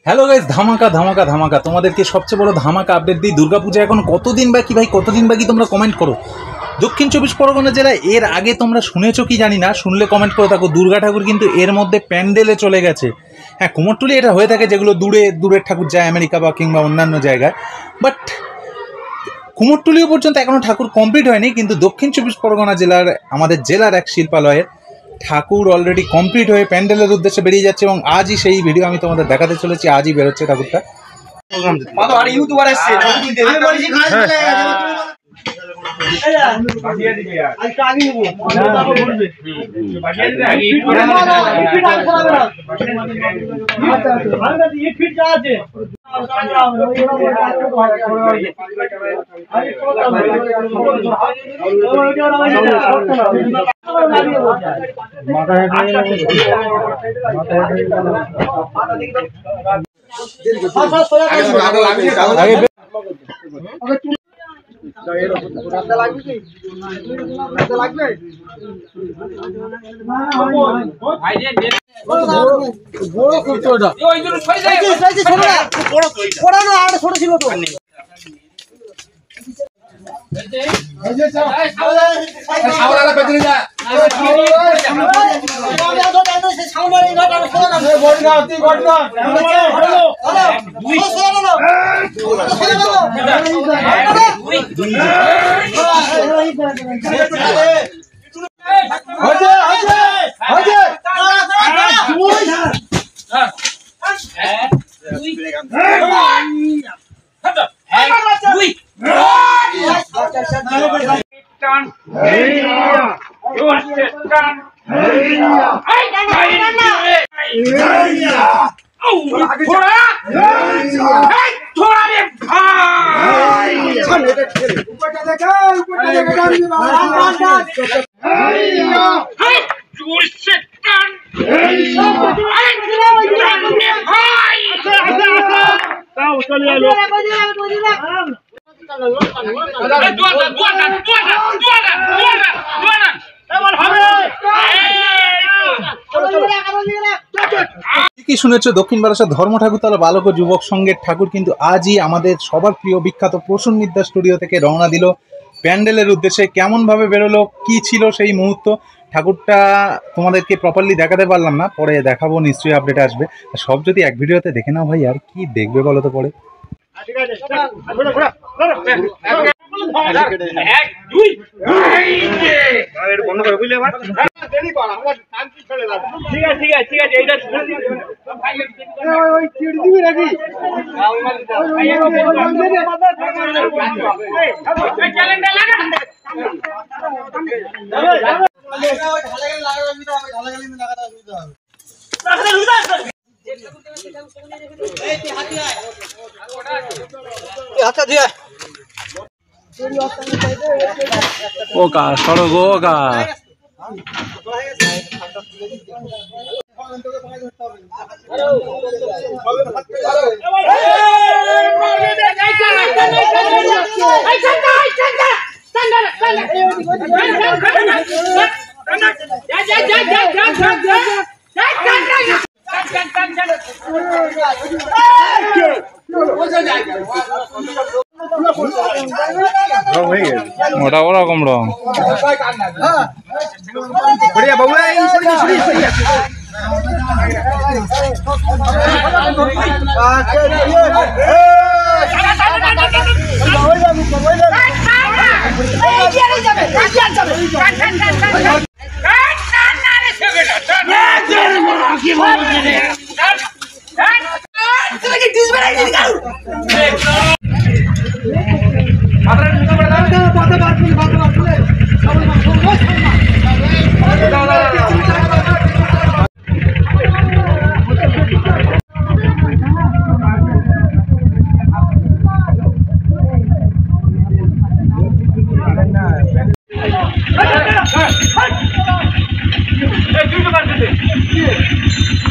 Hello guys, ধামাকা ধামাকা ধামাকা তোমাদেরকে সবচেয়ে বড় ধামাকা আপডেট দিই। দুর্গাপূজা এখন কতদিন বাকি ভাই, কতদিন বাকি তোমরা কমেন্ট করো। দক্ষিণ চব্বিশ পরগনা জেলায় এর আগে তোমরা শুনেছো কি জানি না, শুনলে কমেন্ট করে থাকো। দুর্গা ঠাকুর কিন্তু এর মধ্যে প্যান্ডেলে চলে গেছে। হ্যাঁ, কুমোরটুলি এটা হয়ে থাকে যেগুলো দূরের ঠাকুর যায় আমেরিকা বা কিংবা অন্যান্য জায়গায়, বাট কুমোরটুলিও পর্যন্ত এখনও ঠাকুর কমপ্লিট হয়নি। কিন্তু দক্ষিণ চব্বিশ পরগনা জেলার আমাদের জেলার এক শিল্পালয়ের ঠাকুর অলরেডি কমপ্লিট হয়ে প্যান্ডেলের উদ্দেশ্যে বেরিয়ে যাচ্ছে এবং আজই সেই ভিডিও আমি তোমাদের দেখাতে চলেছি। আজই বেরোচ্ছে ঠাকুরটা। কি শুনেছো, দক্ষিণ বারাসাত ধর্ম ঠাকুরতলা বালক ও যুবক সংঘের ঠাকুর কিন্তু আজই আমাদের সবার প্রিয় বিখ্যাত প্রসূন মিদ্যা স্টুডিও থেকে রওনা দিল প্যান্ডেলের উদ্দেশ্যে। কেমন ভাবে বেরোলো, কি ছিল সেই মুহূর্ত, ঠাকুরটা তোমাদেরকে প্রপারলি দেখাতে পারলাম না, পরে দেখাবো, নিশ্চয়ই আপডেট আসবে। সব যদি এক ভিডিওতে দেখে নাও ভাই, আর কি দেখবে বলো তো পরে। ওকা সড়ক ওকা ওটা ওরকম রং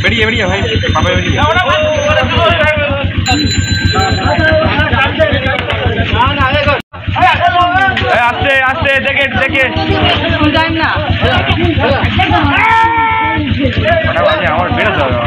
বেরিয়ে বেরিয়ে ভাই, বাবা বেরিয়ে আস্তে আস্তে দেখে দেখে আমার বেরোতে হবে।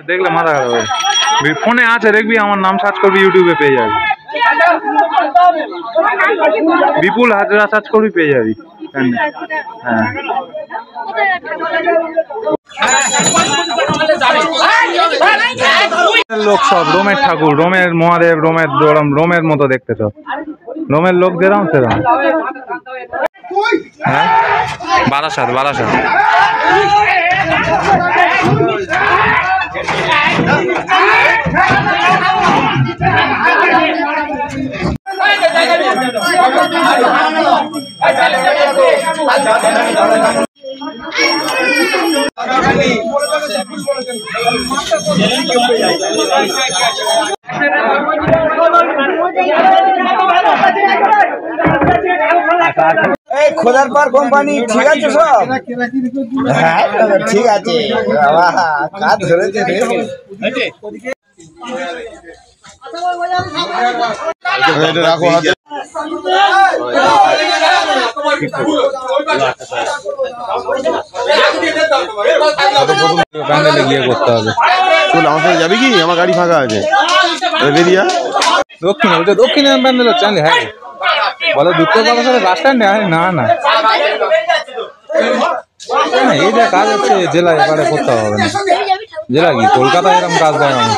দেখলে মাথা খারাপ হবে। ফোনে আছে দেখবি, আমার নাম সার্চ করবি ইউটিউবে পেয়ে যাবি। বিপুল হাজরা সার্চ করবি পেয়ে যাবি। হ্যাঁ লোক সব রোমের ঠাকুর, রোমের মহাদেব, রোমের মতো দেখতে সব রোমের লোক যেরকম সেরকম। হ্যাঁ বারাসাত খোদার পার কোম্পানি ঠিক আছে সব? হ্যাঁ ঠিক আছে, কাজ ধরেছে রাখো হাতে। প্যান্ডেলে গিয়ে করতে হবে। চল আমার সাথে যাবি কি? আমার গাড়ি ফাঁকা আছে, বেরিয়া দক্ষিণে প্যান্ডেল হচ্ছে। হ্যাঁ বলো দুঃখের বাবার সাথে বাস স্ট্যান্ডে। না না এই যে কাজ হচ্ছে জেলায় এবারে করতে হবে না। জেলা কি কলকাতায় এরকম কাজ দেয় আমার।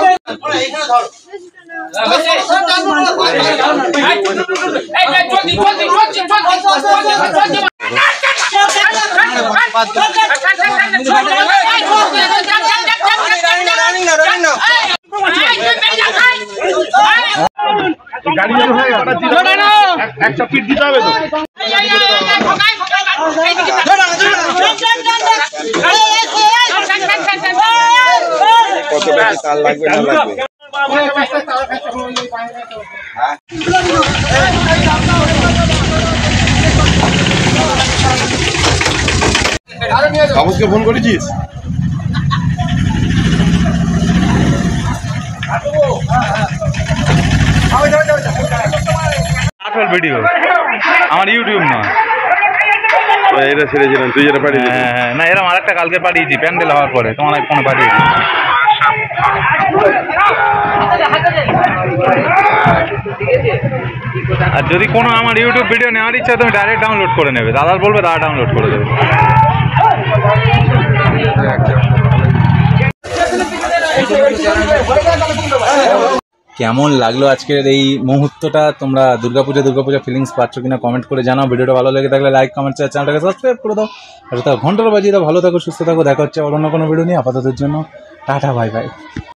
একটা ফিট দিতে হবে তো। কত বেশি তার লাগবে না লাগবে? বাবুকে ফোন করেছিস? ভিডিও আমার ইউটিউব নয়। এটা ছেড়েছিলাম, তুই যেটা পাঠিয়েছিস। হ্যাঁ হ্যাঁ, না এরকম আরেকটা কালকে পাঠিয়েছি প্যান্ডেল হওয়ার পরে, তোমার ফোনে পাঠিয়েছি। আর যদি কোনো আমার ইউটিউব ভিডিও নেওয়ার ইচ্ছা তুমি ডাইরেক্ট ডাউনলোড করে নেবে, দাদার বলবে দাদা ডাউনলোড করে দেবে। কেমন লাগলো আজকের এই মুহূর্তটা? তোমরা দুর্গাপূজা ফিলিংস পাচ্ছ কিনা কমেন্ট করে জানাও। ভিডিওটা ভালো লেগে থাকলে লাইক কমেন্ট চ্যানেলটাকে সাবস্ক্রাইব করে দাও। আর ঘন্টাটা বাজিয়ে দাও। ভালো থাকো, সুস্থ থাকো, দেখা হচ্ছে অন্য কোনো ভিডিও নিয়ে। আপাততের জন্য টাটা, বাই বাই।